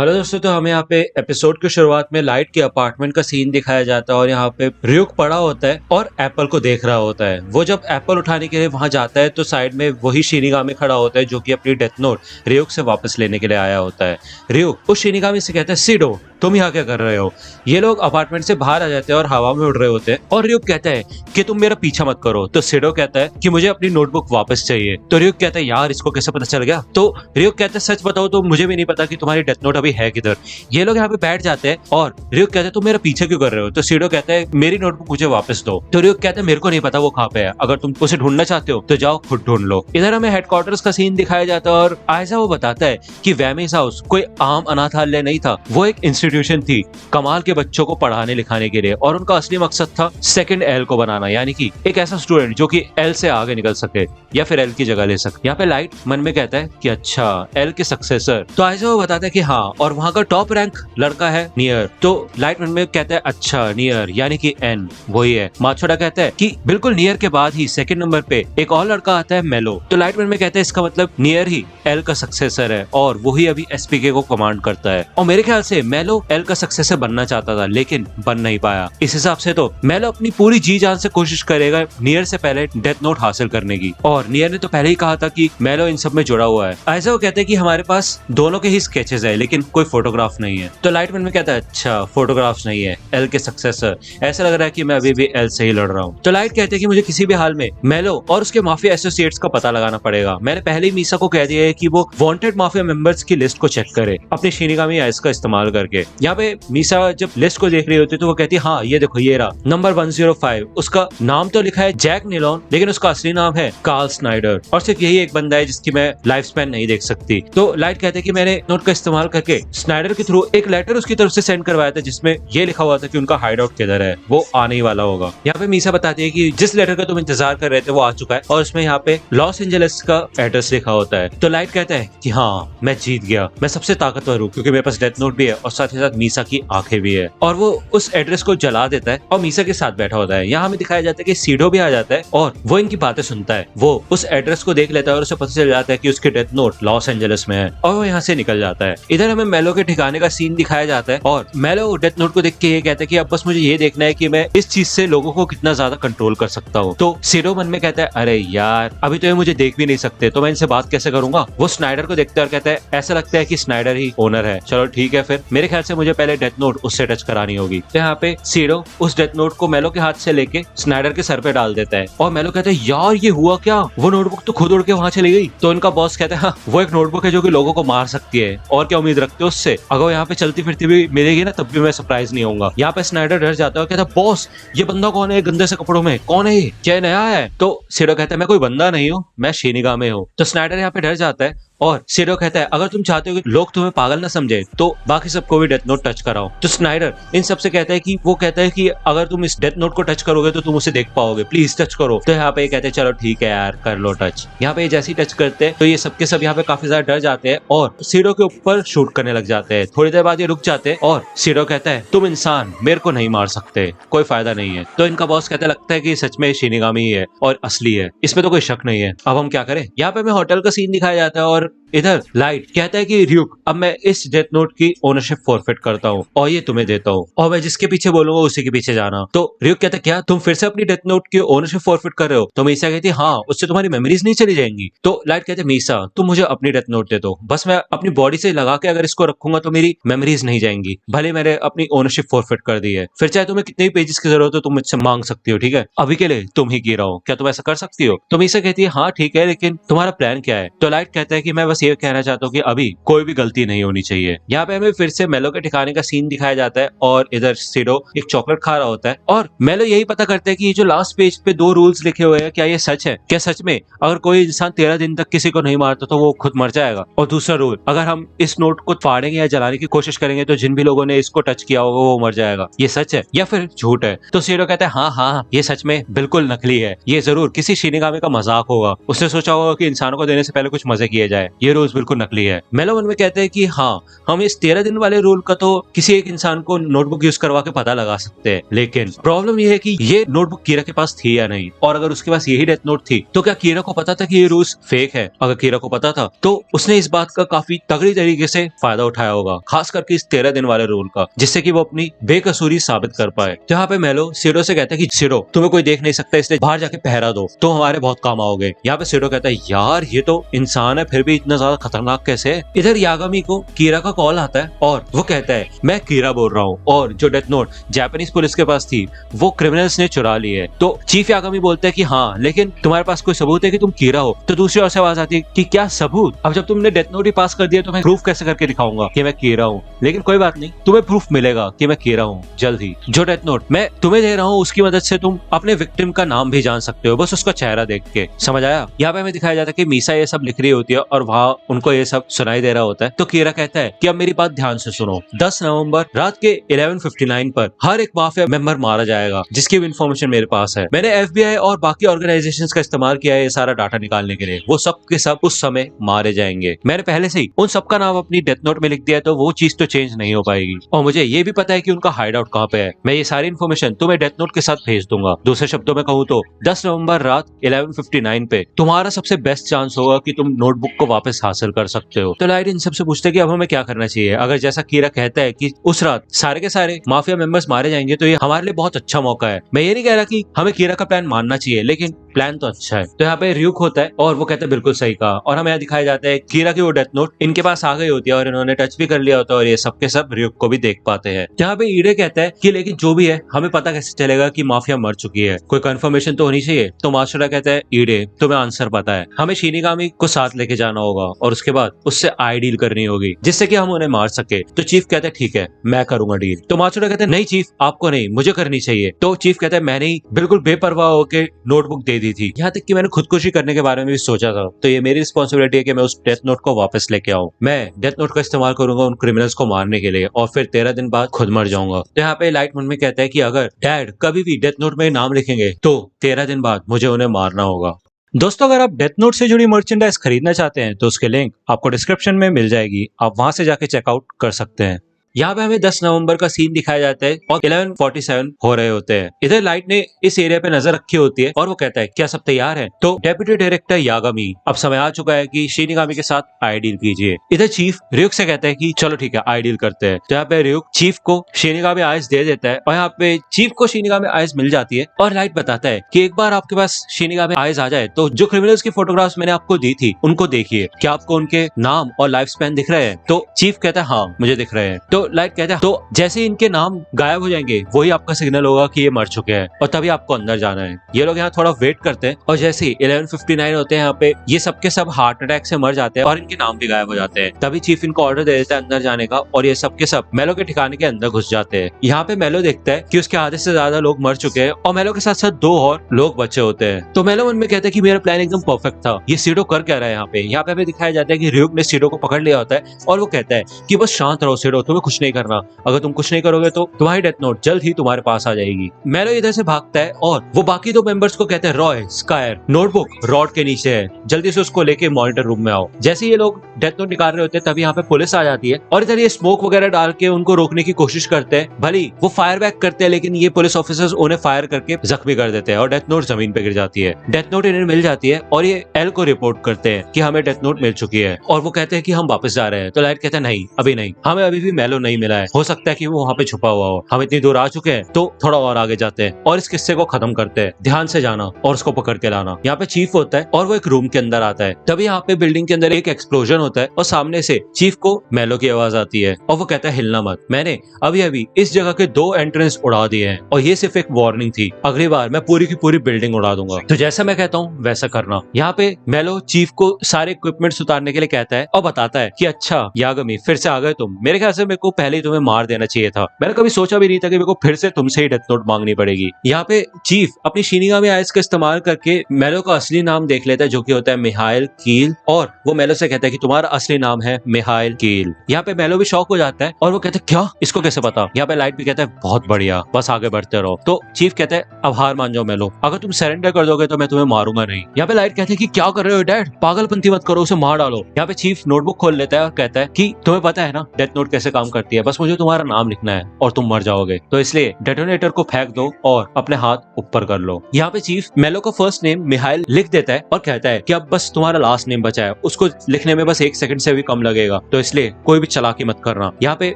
Hello दोस्तों, तो हमें यहाँ पे एपिसोड की शुरुआत में लाइट के अपार्टमेंट का सीन दिखाया जाता है और यहाँ पे रियुक पड़ा होता है और एप्पल को देख रहा होता है। वो जब एप्पल उठाने के लिए वहां जाता है तो साइड में वही शिनिगामी खड़ा होता है जो कि अपनी डेथ नोट रियुक से वापस लेने के लिए आया होता है। रियुक उस शिनिगामी से कहता है, सिडो तुम यहाँ क्या कर रहे हो। ये लोग अपार्टमेंट से बाहर आ जाते हैं और हवा में उड़ रहे होते हैं और रियुक कहता है कि तुम मेरा पीछा मत करो। तो सिडो कहता है कि मुझे अपनी नोटबुक वापस चाहिए। तो रियुक कहता है, यार इसको कैसे पता चल गया। तो रियुक कहता है, सच बताओ तो मुझे भी नहीं पता कि तुम्हारी डेथ नोट अभी है किधर। ये लोग यहाँ पे बैठ जाते हैं और रियुक कहते हैं, तुम मेरा पीछे क्यों कर रहे हो। तो सिडो कहता है, मेरी नोटबुक मुझे वापस दो। तो रियुक कहता है, मेरे को नहीं पता वो कहाँ पे है, अगर तुम उसे ढूंढना चाहते हो तो जाओ खुद ढूंढ लो। इधर हमें हेडक्वार्टर्स का सीन दिखाया जाता है और आयजा वो बताता है कि वैमिस हाउस कोई आम अनाथालय नहीं था, वो एक इंस्टीट्यूशन थी कमाल के बच्चों को पढ़ाने लिखाने के लिए, और उनका असली मकसद था सेकंड एल को बनाना, यानी कि एक ऐसा स्टूडेंट जो कि एल से आगे निकल सके या फिर एल की जगह ले सके। यहाँ पे लाइट मन में कहता है कि अच्छा एल के सक्सेसर। तो आयजा वो बताता है कि हाँ, और वहां का टॉप रैंक लड़का है नियर। तो लाइट मन में कहता है, अच्छा नियर यानी कि एन वही है। माछोड़ा कहता है कि बिल्कुल नियर के बाद ही सेकंड नंबर पे एक और लड़का आता है मेलो। तो लाइट मन में कहता है इसका मतलब नियर ही एल का सक्सेसर है और वही अभी एसपीके को कमांड करता है। और मेरे ख्याल से मेलो एल का सक्सेसर बनना चाहता था लेकिन बन नहीं पाया। इस हिसाब से तो मेलो अपनी पूरी जी जान से कोशिश करेगा नियर से पहले डेथ नोट हासिल करने की। और नियर ने तो पहले ही कहा था कि मेलो इन सब में जुड़ा हुआ है। ऐसा वो कहते हैं कि हमारे पास दोनों के ही स्केचेस है लेकिन कोई फोटोग्राफ नहीं है। तो लाइटमैन में कहता है, अच्छा फोटोग्राफ्स नहीं है, एल के सक्सेसर, ऐसा लग रहा है कि मैं अभी भी एल से ही लड़ रहा हूँ। तो लाइट कहते हैं कि मुझे किसी भी हाल में मेलो और उसके माफिया एसोसिएट्स का पता लगाना पड़ेगा। मैंने पहले ही मीसा को कह दिया है कि वो वांटेड माफिया मेंबर्स की लिस्ट को चेक करे अपनी शिनिगामी आइस का इस्तेमाल करके। यहाँ पे मीसा जब लिस्ट को देख रही होती है तो वो कहती है, हाँ ये देखो ये रहा नंबर 105। उसका नाम तो लिखा है जैक निलॉन लेकिन उसका असली नाम है कार्ल स्नाइडर, और सिर्फ यही एक बंदा है जिसकी मैं लाइफ स्पैन नहीं देख सकती। तो लाइट कहते हैं कि मैंने नोट का इस्तेमाल करके स्नाइडर के थ्रू एक लेटर उसकी तरफ से सेंड करवाया था जिसमें ये लिखा हुआ था कि उनका हाइड आउट किधर है, वो आने ही वाला होगा। यहाँ पे मीसा बताती है कि जिस लेटर का तुम इंतजार कर रहे थे वो आ चुका है और उसमें यहाँ पे लॉस एंजलिस का एड्रेस लिखा होता है। तो लाइट कहता है कि हाँ मैं जीत गया, मैं सबसे ताकतवर हूँ क्योंकि मेरे पास डेथ नोट भी है और साथ ही साथ मीसा की आंखें भी है। और वो उस एड्रेस को जला देता है और मीसा के साथ बैठा होता है। यहाँ हमें दिखाया जाता है कि सीडो भी आ जाता है और वो इनकी बातें सुनता है। वो उस एड्रेस को देख लेता है और उसे पता चल जाता है कि उसके डेथ नोट लॉस एंजलिस में है और वो यहाँ से निकल जाता है। इधर हमें मेलो के ठिकाने का सीन दिखाया जाता है और मेलो डेथ नोट को देख के ये कहता है कि अब बस मुझे ये देखना है कि मैं इस चीज से लोगों को कितना ज्यादा कंट्रोल कर सकता हूँ। तो सीडो मन में कहता है, अरे यार अभी तो ये मुझे देख भी नहीं सकते तो मैं इनसे बात कैसे करूंगा। वो स्नाइडर को देखता है और कहता है, ऐसा लगता है कि स्नाइडर ही ओनर है, चलो ठीक है फिर मेरे ख्याल से मुझे पहले डेथ नोट उससे टच करानी होगी। तो यहाँ पे सीडो उस डेथ नोट को मेलो के हाथ से लेके स्नाइडर के सर पे डाल देता है और मेलो कहता है, यार ये हुआ क्या, वो नोटबुक तो खुद उड़ के वहां चली गई। तो इनका बॉस कहता है, हाँ वो एक नोटबुक है जो कि लोगों को मार सकती है, और क्या उम्मीद रखते हो उससे, अगर वो यहाँ पे चलती फिरती भी मिलेगी ना तब भी मैं सरप्राइज नहीं होऊंगा। यहाँ पे स्नाइडर डर जाता है और कहता है, बॉस ये बंदा कौन है गंदे से कपड़ों में, कौन है ये, क्या नया है। तो सीडो कहता है, मैं कोई बंदा नहीं हूँ, मैं शिनिगामी हूँ। तो स्नाइडर यहाँ पे डर जाता है और सीडो कहता है, अगर तुम चाहते हो कि लोग तुम्हें पागल ना समझे तो बाकी सबको भी डेथ नोट टच कराओ। तो स्नाइडर इन सबसे कहता है कि वो कहता है कि अगर तुम इस डेथ नोट को टच करोगे तो तुम उसे देख पाओगे, प्लीज टच करो। तो यहाँ पे कहते हैं, चलो ठीक है यार कर लो टच। यहाँ पे जैसे ही टच करते हैं तो ये सबके सब यहाँ पे काफी ज्यादा डर जाते हैं और सीडो के ऊपर शूट करने लग जाते हैं। थोड़ी देर बाद ये रुक जाते हैं और सीडो कहता है, तुम इंसान मेरे को नहीं मार सकते, कोई फायदा नहीं है। तो इनका बॉस कहता लगता है कि सच में शिनिगामी ही है और असली है, इसमें तो कोई शक नहीं है, अब हम क्या करें। यहाँ पे हमें होटल का सीन दिखाया जाता है और इधर लाइट कहता है कि रियुक अब मैं इस डेथ नोट की ओनरशिप फॉरफिट करता हूँ और ये तुम्हें देता हूँ और मैं जिसके पीछे बोलूंगा उसी के पीछे जाना। तो रियुक कहता है, क्या तुम फिर से अपनी डेथ नोट की ओनरशिप फॉरफिट कर रहे हो। तो मीसा कहती है, हाँ उससे तुम्हारी मेमोरीज नहीं चली जाएंगी। तो लाइट कहते हैं, मीसा तुम मुझे अपनी डेथ नोट दे दो, बस मैं अपनी बॉडी से लगा के अगर इसको रखूंगा तो मेरी मेमोरीज नहीं जाएंगी, भले मैंने अपनी ओनरशिप फॉरफिट कर दी है, फिर चाहे तुम्हें कितने भी पेजेस की जरूरत हो तुम मुझसे मांग सकती हो, ठीक है अभी के लिए तुम ही गिराओ, क्या तुम ऐसा कर सकती हो। तो मीसा कहती है, हाँ ठीक है लेकिन तुम्हारा प्लान क्या है। तो लाइट कहता है कि मैं बस ये कहना चाहता हूँ अभी कोई भी गलती नहीं होनी चाहिए। यहाँ पे हमें फिर से मेलो के ठिकाने का सीन दिखाया जाता है और इधर सीडो एक चॉकलेट खा रहा होता है और मेलो यही पता करते हैं कि ये जो लास्ट पेज पे 2 रूल्स लिखे हुए हैं क्या ये सच है, क्या सच में अगर कोई इंसान 13 दिन तक किसी को नहीं मारता तो वो खुद मर जाएगा। और दूसरा रूल, अगर हम इस नोट को फाड़ेंगे या जलाने की कोशिश करेंगे तो जिन भी लोगों ने इसको टच किया होगा वो मर जाएगा, ये सच है या फिर झूठ है। तो सीडो कहता है, हाँ हाँ ये सच में बिल्कुल नकली है, ये जरूर किसी शिनिगामी का मजाक होगा, उसने सोचा होगा कि इंसानों को देने से पहले कुछ मजे किए जाए, ये ये रूल्स बिल्कुल नकली है। मेलो मन में कहते हैं कि हाँ, हम इस 13 दिन वाले रूल का तो किसी एक इंसान को नोटबुक यूज करवा के पता लगा सकते हैं, लेकिन प्रॉब्लम ये है कि ये नोटबुक कीरा के पास थी या नहीं, और अगर उसके पास यही डेथ नोट थी तो क्या कीरा को पता था कि ये रूल्स फेक है? अगर कीरा को पता था तो उसने इस बात का काफी तगड़ी तरीके से फायदा उठाया होगा, खास करके इस 13 दिन वाले रूल का, जिससे कि वो अपनी बेकसूरी साबित कर पाए। तो यहाँ पे मेलो सीडो से कहता है कि सीडो, तुम्हें कोई देख नहीं सकता, इसलिए बाहर जाके पहरा दो, तो हमारे बहुत काम आओगे। यहाँ पे सीडो कहता है यार ये तो इंसान है, फिर भी इतना ज्यादा खतरनाक कैसे है? इधर यागामी को कीरा का कॉल आता है और वो कहता है मैं कीरा बोल रहा हूँ, और जो डेथ नोट जापानीज पुलिस के पास थी वो क्रिमिनल्स ने चुरा ली है। तो चीफ यागामी बोलता है कि हाँ, लेकिन तुम्हारे पास कोई सबूत है कि तुम कीरा हो? तो दूसरी ओर से आवाज आती है कि क्या सबूत? अब जब तुमने डेथ नोट ही पास कर दिया तो मैं प्रूफ कैसे करके दिखाऊंगा कि मैं कीरा हूँ? लेकिन कोई बात नहीं, तुम्हें प्रूफ मिलेगा कि मैं कीरा हूँ जल्द ही। जो डेथ नोट मैं तुम्हें दे रहा हूँ उसकी मदद से तुम अपने विक्टिम का नाम भी जान सकते हो, बस उसका चेहरा देख के। समझ आया? यहाँ पे हमें दिखाया जाता है कि मीसा ये सब लिख रही होती है और वहाँ उनको ये सब सुनाई दे रहा होता है। तो कीरा कहता है कि अब मेरी बात ध्यान से सुनो, 10 नवंबर रात के 11:59 पर हर एक माफिया मेंबर मारा जाएगा जिसकी भी इन्फॉर्मेशन मेरे पास है। मैंने FBI और बाकी ऑर्गेनाइजेशंस का इस्तेमाल किया है ये सारा डाटा निकालने के लिए, वो सब के सब उस समय मारे जाएंगे। मैंने पहले से ही उन सबका नाम अपनी डेथ नोट में लिख दिया है, तो वो चीज तो चेंज नहीं हो पाएगी, और मुझे ये भी पता है कि उनका हाइड आउट कहाँ पे है। मैं ये सारी इन्फॉर्मेशन तुम्हें डेथ नोट के साथ भेज दूंगा। दूसरे शब्दों में कहूँ तो 10 नवंबर रात 11:59 पे तुम्हारा सबसे बेस्ट चांस होगा कि तुम नोटबुक को वापस हासिल कर सकते हो। तो लाइट इन सबसे पूछते हैं कि अब हमें क्या करना चाहिए। अगर जैसा कीरा कहता है कि उस रात सारे के सारे माफिया मेंबर्स मारे जाएंगे तो ये हमारे लिए बहुत अच्छा मौका है। मैं ये नहीं कह रहा कि हमें कीरा का प्लान मानना चाहिए, लेकिन प्लान तो अच्छा है। तो यहाँ पे रियुक होता है और वो कहता है बिल्कुल सही कहा, और हमें यहाँ दिखाया जाता है कीरा की वो डेथ नोट इनके पास आ गई होती है और इन्होंने टच भी कर लिया होता है, और ये सब के सब रियुक को भी देख पाते हैं। यहाँ पे ईडे कहता है कि लेकिन जो भी है हमें पता कैसे चलेगा कि माफिया मर चुकी है, कोई कंफर्मेशन तो होनी चाहिए। तो माशुरा कहता है ईडे तुम्हें आंसर पता है, हमें शिनिगामी को साथ लेके जाना होगा और उसके बाद उससे आई डील करनी होगी जिससे कि हम उन्हें मार सके। तो चीफ कहता है ठीक है मैं करूंगा डील। तो माशुरा कहते हैं नहीं चीफ आपको नहीं, मुझे करनी चाहिए। तो चीफ कहता है मैंने ही बिल्कुल बेपरवाह होकर नोटबुक दे दी थी, यहाँ तक कि मैंने खुदकुशी करने के बारे में भी सोचा था, तो ये मेरी रिस्पॉन्सिबिलिटी है कि मैं उस डेथ नोट को वापस लेके आऊं। मैं डेथ नोट का इस्तेमाल करूंगा उन क्रिमिनल्स को मारने के लिए, और फिर 13 दिन बाद खुद मर जाऊंगा। तो यहाँ पे लाइट मन में कहता है कि अगर डैड कभी भी डेथ नोट में नाम लिखेंगे तो 13 दिन बाद मुझे उन्हें मारना होगा। दोस्तों अगर आप डेथ नोट से जुड़ी मर्चेंडाइज खरीदना चाहते हैं तो उसके लिंक आपको डिस्क्रिप्शन में मिल जाएगी, आप वहां से जाके चेकआउट कर सकते हैं। यहाँ पे हमें 10 नवंबर का सीन दिखाया जाता है और 11:47 हो रहे होते हैं। इधर लाइट ने इस एरिया पे नजर रखी होती है और वो कहता है क्या सब तैयार है? तो डेप्यूटी डायरेक्टर यागामी अब समय आ चुका है कि शिनिगामी के साथ आई डील कीजिए। इधर चीफ रियुक से कहता है कि चलो ठीक है आई डील करते हैं। तो यहाँ पे रियुक चीफ को शिनिगामी आइस दे देता है और यहाँ पे चीफ को शिनिगामी आइस मिल जाती है, और लाइट बताता है कि एक बार आपके पास शिनिगामी आइस आ जाए तो जो क्रिमिनल्स की फोटोग्राफ्स मैंने आपको दी थी उनको देखिए, क्या आपको उनके नाम और लाइफ स्पैन दिख रहे हैं? तो चीफ कहता है हाँ मुझे दिख रहे हैं। तो लाइट कहता है तो जैसे इनके नाम गायब हो जाएंगे वही आपका सिग्नल होगा कि ये मर चुके हैं और तभी आपको अंदर जाना है। ये लोग यहाँ थोड़ा वेट करते हैं और जैसे ही 11:59 होते हैं यहाँ पे ये सबके सब हार्ट अटैक से मर जाते हैं और इनके नाम भी गायब हो जाते हैं। तभी चीफ इनको ऑर्डर दे देता है अंदर जाने का और ये सबके सब मेलो के ठिकाने के अंदर घुस जाते हैं। यहाँ पे मेलो देखता है कि उसके आधे से ज्यादा लोग मर चुके हैं और मेलो के साथ साथ 2 और लोग बचे होते हैं। तो मेलो मन में कहता है कि मेरा प्लान एकदम परफेक्ट था, ये सीडो कर क्या रहा है यहाँ पे? यहाँ पे हमें दिखाया जाता है कि रियुक ने सीडो को पकड़ लिया होता है और वो कहता है कि बस शांत रहो सीडो, तुम्हें कुछ नहीं करना, अगर तुम कुछ नहीं करोगे तो तुम्हारी डेथ नोट जल्द ही तुम्हारे पास आ जाएगी। मेलो इधर से भागता है और वो बाकी 2 मेंबर्स को कहते हैं रॉय स्कायर नोटबुक रॉड के नीचे है, जल्दी से उसको लेके मॉनिटर रूम में आओ। जैसे ये लोग डेथ नोट निकाल रहे होते हैं तभी यहाँ पे पुलिस आ जाती है और इधर ये स्मोक वगैरह डाल के उनको रोकने की कोशिश करते हैं। भली वो फायर बैक करते हैं लेकिन ये पुलिस ऑफिसर्स उन्हें फायर करके जख्मी कर देते हैं और डेथ नोट जमीन पे गिर जाती है। डेथ नोट इन्हें मिल जाती है और ये एल को रिपोर्ट करते हैं कि हमें डेथ नोट मिल चुकी है और वो कहते हैं कि हम वापस जा रहे हैं। तो लाइट कहता है नहीं अभी नहीं, हमें अभी भी मेलो नहीं मिला है, हो सकता है कि वो वहाँ पे छुपा हुआ हो, हम इतनी दूर आ चुके हैं तो थोड़ा और आगे जाते हैं और इस किस्से को खत्म करते हैं, ध्यान से जाना और उसको पकड़ के लाना। यहाँ पे चीफ होता है और वो एक रूम के अंदर आता है, तभी यहाँ पे बिल्डिंग के अंदर एक एक्सप्लोजन होता है और सामने से चीफ को मेलो की आवाज आती है और वो कहता है हिलना मत, मैंने अभी अभी इस जगह के 2 एंट्रेंस उड़ा दिए हैं और ये सिर्फ एक वार्निंग थी, अगली बार मैं पूरी की पूरी बिल्डिंग उड़ा दूंगा, तो जैसा मैं कहता हूँ वैसा करना। यहाँ पे मेलो चीफ को सारे इक्विपमेंट्स उतारने के लिए कहता है और बताता है कि अच्छा यागामी फिर से आ गए तुम, मेरे ख्याल से मेरे को को पहले ही तुम्हें मार देना चाहिए था। मैंने कभी सोचा भी नहीं था कि मेरे को फिर से तुमसे ही डेथ नोट मांगनी पड़ेगी। यहाँ पे चीफ अपनी शिनिगामी आइज का इस्तेमाल करके मेलो का असली नाम देख लेता है, जो कि होता है मिहाइल कील, और वो मेलो से कहता है कि तुम्हारा असली नाम है मिहाइल कील। यहाँ पे मेलो भी शॉक हो जाता है और वो कहता है क्या, इसको कैसे पता। यहाँ पे लाइट भी कहता है बहुत बढ़िया, बस आगे बढ़ते रहो। तो चीफ कहता है अब हार मान जाओ मेलो, अगर तुम सरेंडर कर दोगे तो मैं तुम्हें मारूंगा नहीं। यहाँ पे लाइट कहते हैं कि क्या कर रहे हो डैड, पागलपंती मत करो, उसे मार डालो। यहाँ पे चीफ नोटबुक खोल लेता है और कहता है कि तुम्हें पता है ना डेथ नोट कैसे काम करती है, बस मुझे तुम्हारा नाम लिखना है और तुम मर जाओगे, तो इसलिए डेटोनेटर को फेंक दो और अपने हाथ ऊपर कर लो। यहाँ पे चीफ मेलो का फर्स्ट नेम मिहाइल लिख देता है और कहता है कि अब बस तुम्हारा लास्ट नेम बचा है, उसको लिखने में बस 1 सेकंड से भी कम लगेगा, तो इसलिए कोई भी चालाकी मत करना। यहाँ पे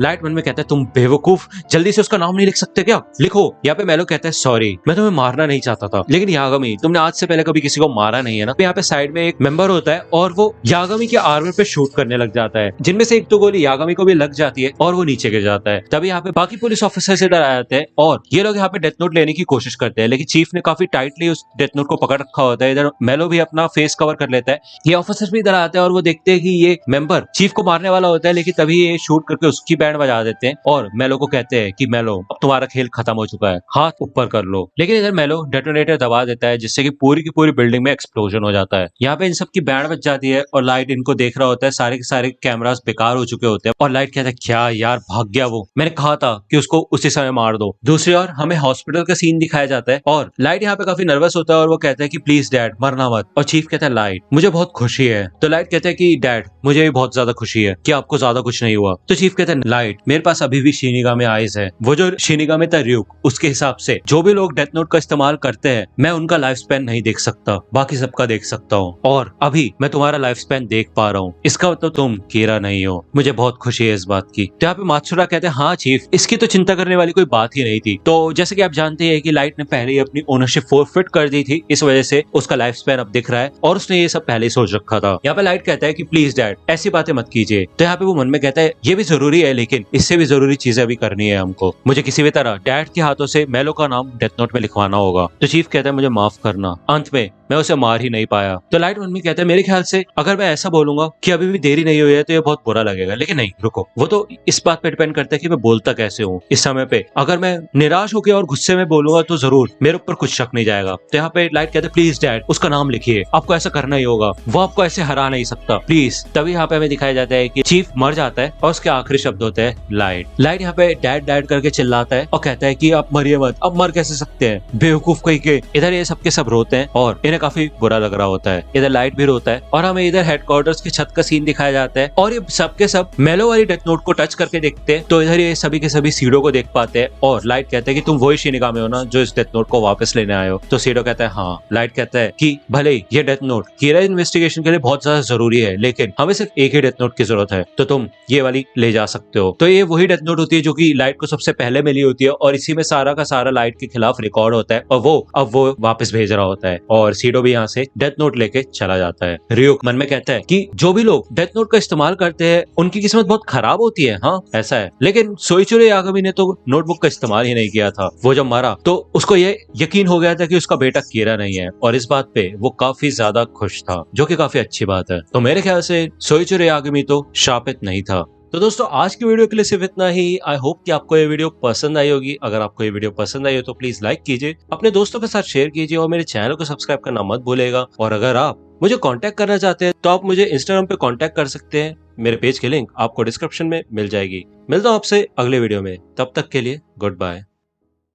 लाइट मन में कहता है तुम बेवकूफ, जल्दी से उसका नाम नहीं लिख सकते क्या, लिखो। यहाँ पे मेलो कहता है सॉरी, मैं तुम्हें मारना नहीं चाहता था, लेकिन यागामी तुमने आज से पहले कभी किसी को मारा नहीं है ना। यहाँ पे साइड में एक मेंबर होता है और वो यागामी के आर्मर पे शूट करने लग जाता है, जिनमें से एक तो गोली यागामी को भी लग जाती है और वो नीचे गिर जाता है। तभी यहाँ पे बाकी पुलिस ऑफिसर से डर आ जाते हैं और ये लोग यहाँ पे डेथ नोट लेने की कोशिश करते हैं, लेकिन चीफ ने काफी टाइटली उस डेथ नोट को पकड़ रखा होता है। इधर मेलो भी अपना फेस कवर कर लेता है। ये ऑफिसर भी इधर आते हैं और वो देखते हैं कि ये मेंबर चीफ को मारने वाला होता है, लेकिन तभी ये शूट करके उसकी बैंड बजा देते हैं और मेलो को कहते हैं कि मेलो अब तुम्हारा खेल खत्म हो चुका है, हाथ ऊपर कर लो। लेकिन इधर मेलो डेटोनेटर दबा देता है, जिससे कि पूरी की पूरी बिल्डिंग में एक्सप्लोजन हो जाता है। यहाँ पे इन सब की बैंड बज जाती है और लाइट इनको देख रहा होता है, सारे के सारे कैमरास बेकार हो चुके होते हैं और लाइट कहता है क्या यार भाग गया वो, मैंने कहा था कि उसको उसी समय मार दो। दूसरी ओर हमें हॉस्पिटल का सीन दिखाया जाता है और लाइट यहाँ पे काफी नर्वस होता है और वो कहता है कि प्लीज डैड मरना मत, और चीफ कहता है लाइट मुझे बहुत खुशी है। तो लाइट कहता है कि डैड मुझे भी बहुत ज्यादा खुशी है कि आपको ज्यादा कुछ नहीं हुआ। तो चीफ कहता है लाइट मेरे पास अभी भी शिनिगामी आइज है, वो जो शिनिगामी था ryuk, उसके हिसाब से जो भी लोग डेथ नोट का इस्तेमाल करते हैं मैं उनका लाइफ स्पैन नहीं देख सकता, बाकी सबका देख सकता हूँ, और अभी मैं तुम्हारा लाइफ स्पैन देख पा रहा हूँ, इसका मतलब तुम कीरा नहीं हो, मुझे बहुत खुशी है इस बात की। तो यहाँ पे मात्सुरा कहते हैं हाँ चीफ इसकी तो चिंता करने वाली कोई बात ही नहीं थी। तो जैसे कि आप जानते हैं कि लाइट ने पहले ही अपनी ओनरशिप फोरफिट कर दी थी, इस वजह से उसका लाइफ स्पैन अब दिख रहा है और उसने ये सब पहले ही सोच रखा था। यहाँ पे लाइट कहता है कि प्लीज डैड ऐसी बातें मत कीजिए। तो यहाँ पे वो मन में कहता है ये भी जरूरी है, लेकिन इससे भी जरूरी चीजें अभी करनी है हमको, मुझे किसी भी तरह डैड के हाथों से मेलो का नाम डेथ नोट में लिखवाना होगा। तो चीफ कहता है मुझे माफ करना, अंत में मैं उसे मार ही नहीं पाया। तो लाइट मन में कहता है मेरे ख्याल से अगर मैं ऐसा बोलूंगा कि अभी भी देरी नहीं हुई है तो ये बहुत बुरा लगेगा, लेकिन नहीं रुको, वो तो इस बात पे डिपेंड करता है कि मैं बोलता कैसे हूँ इस समय पे। अगर मैं निराश होकर और गुस्से में बोलूंगा तो जरूर मेरे ऊपर कुछ शक नहीं जाएगा। तो यहाँ पे लाइट कहते प्लीज डैड उसका नाम लिखिए, आपको ऐसा करना ही होगा, वो आपको ऐसे हरा नहीं सकता प्लीज। तभी यहाँ पे हमें दिखाया जाता है कि चीफ मर जाता है और उसके आखिरी शब्द होते हैं लाइट। लाइट यहाँ पे डैड डैड करके चिल्लाता है और कहता है कि आप मरिए मत, अब मर कैसे सकते हैं, बेवकूफ कहीं के। इधर ये सबके सब रोते हैं और इन्हें काफी बुरा लग रहा होता है। इधर लाइट भी रोता है और हमें इधर हेडक्वार्टर्स की छत का सीन दिखाया जाता है और ये सबके सब मेलो वाली डेथ नोट को टच करके देखते हैं। तो इधर ये सभी के सभी सीडो को देख पाते हैं और लाइट कहते हैं कि तुम वही शिनिगामी हो ना जो इस डेथ नोट को वापस लेने आए हो। तो सीडो कहता है हाँ। लाइट कहता है कि भले ही ये डेथ नोट कीरा इन्वेस्टिगेशन के लिए बहुत ज्यादा जरूरी है, लेकिन हमें सिर्फ एक ही डेथ नोट की जरूरत है, तो तुम ये वाली ले जा सकते हो। तो ये वही डेथ नोट होती है जो कि लाइट को सबसे पहले मिली होती है और इसी में सारा का सारा लाइट के खिलाफ रिकॉर्ड होता है और वो अब वो वापस भेज रहा होता है और सीडो भी यहाँ से डेथ नोट लेके चला जाता है। ryuk मन में कहता है कि जो भी लोग डेथ नोट का इस्तेमाल करते हैं उनकी किस्मत बहुत खराब होती है, हाँ ऐसा है, लेकिन सोइचिरो यागामी ने तो नोटबुक का इस्तेमाल ही नहीं किया था। वो जब मरा तो उसको ये यकीन हो गया था कि उसका बेटा कीरा नहीं है और इस बात पे वो काफी ज्यादा खुश था, जो कि काफी अच्छी बात है। तो मेरे ख्याल से सोइचिरो यागामी तो शापित नहीं था। तो दोस्तों आज की वीडियो के लिए सिर्फ इतना ही। आई होप कि आपको ये वीडियो पसंद आई होगी। अगर आपको ये वीडियो पसंद आई हो तो प्लीज लाइक कीजिए, अपने दोस्तों के साथ शेयर कीजिए और मेरे चैनल को सब्सक्राइब करना मत भूलेगा। और अगर आप मुझे कांटेक्ट करना चाहते हैं तो आप मुझे इंस्टाग्राम पे कांटेक्ट कर सकते हैं, मेरे पेज की लिंक आपको डिस्क्रिप्शन में मिल जाएगी। मिलता हूँ आपसे अगले वीडियो में, तब तक के लिए गुड बाय।